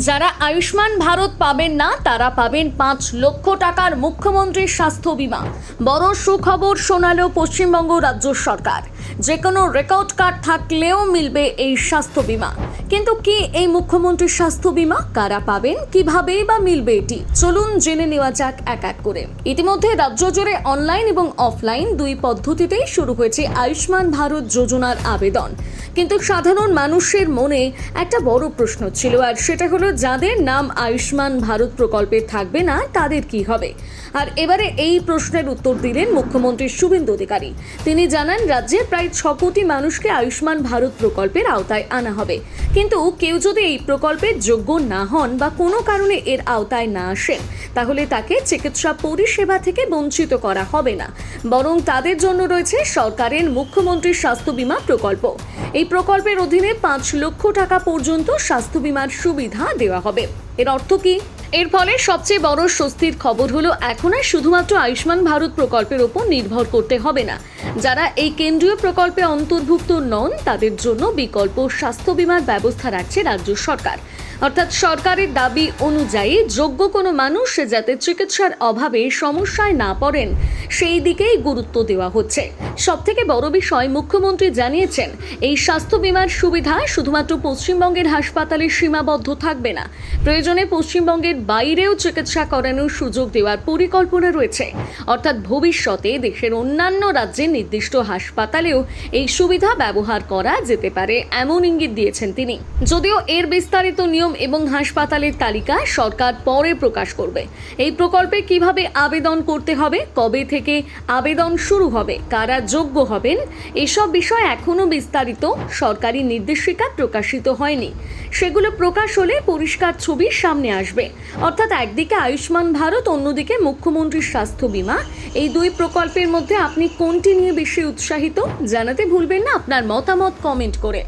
যারা আয়ুষ্মান ভারত পাবেন না তারা পাবেন 5 লক্ষ টাকার মুখ্যমন্ত্রীর স্বাস্থ্য বীমা। বড় সুখবর শোনালো পশ্চিমবঙ্গ রাজ্য সরকার। যে কোনো রেকর্ড কার্ড থাকলেও মিলবে এই স্বাস্থ্য বীমা। কিন্তু কি এই মুখ্যমন্ত্রীর স্বাস্থ্য বীমা কারা পাবেন, কিভাবে বা মিলবে এটি, চলুন জেনে নেওয়া যাক এক এক করে। ইতিমধ্যে রাজ্য জুড়ে অনলাইন এবং অফলাইন দুই পদ্ধতিতেই শুরু হয়েছে আয়ুষ্মান ভারত যোজনার আবেদন। কিন্তু সাধারণ মানুষের মনে একটা বড় প্রশ্ন ছিল, আর সেটা হলো যাদের নাম আয়ুষ্মান ভারত প্রকল্পে থাকবে না তাদের কি হবে। আর এবারে এই প্রশ্নের উত্তর দিলেন মুখ্যমন্ত্রী শুভেন্দু অধিকারী। তিনি জানান, রাজ্যে প্রায় 6 কোটি মানুষকে আয়ুষ্মান ভারত প্রকল্পের আওতায় আনা হবে। কিন্তু কেউ যদি এই প্রকল্পের যোগ্য না হন বা কোনো কারণে এর আওতায় না আসেন, তাহলে তাকে চিকিৎসা পরিষেবা থেকে বঞ্চিত করা হবে না, বরং তাদের জন্য রয়েছে সরকারের মুখ্যমন্ত্রীর স্বাস্থ্য বীমা প্রকল্প। এই প্রকল্পের অধীনে 5 লক্ষ টাকা পর্যন্ত স্বাস্থ্য বীমার সুবিধা দেওয়া হবে। এর অর্থ কি? এর ফলে সবচেয়ে বড় স্বস্তির খবর হলো এখন আর শুধুমাত্র আয়ুষ্মান ভারত প্রকল্পের উপর নির্ভর করতে হবে না। যারা এই কেন্দ্রীয় প্রকল্পে অন্তর্ভুক্ত নন তাদের জন্য বিকল্প স্বাস্থ্য বীমার ব্যবস্থা রাখছে রাজ্য সরকার। অর্থাৎ সরকারের দাবি অনুযায়ী যোগ্য কোনো মানুষ যাতে চিকিৎসার অভাবে সমস্যায় না পড়েন সেই দিকেই গুরুত্ব দেওয়া হচ্ছে। সবথেকে বড় বিষয়, মুখ্যমন্ত্রী জানিয়েছেন এই স্বাস্থ্য বীমার সুবিধা শুধুমাত্র পশ্চিমবঙ্গের হাসপাতালে সীমাবদ্ধ থাকবে না, প্রয়োজনে পশ্চিমবঙ্গের বাইরেও চিকিৎসা করানোর সুযোগ দেওয়ার পরিকল্পনা রয়েছে। অর্থাৎ ভবিষ্যতে দেশের অন্যান্য রাজ্যের নির্দিষ্ট হাসপাতালেও এই সুবিধা ব্যবহার করা যেতে পারে, এমন ইঙ্গিত দিয়েছেন তিনি। যদিও এর বিস্তারিত নিয়ম এবং হাসপাতালের তালিকা সরকার পরে প্রকাশ করবে। এই প্রকল্পে কিভাবে আবেদন করতে হবে, কবে থেকে আবেদন শুরু হবে, কারা যোগ্য হবেন, এসব বিষয় এখনো বিস্তারিত সরকারি নির্দেশিকা প্রকাশিত হয়নি। সেগুলো প্রকাশ হলে পরিষ্কার ছবি সামনে আসবে। অর্থাৎ একদিকে আয়ুষ্মান ভারত, অন্যদিকে মুখ্যমন্ত্রীর স্বাস্থ্য বীমা। এই দুই প্রকল্পের মধ্যে আপনি কোনটি নিয়ে বেশি উৎসাহিত? জানাতে ভুলবেন না আপনার মতামত কমেন্ট করে।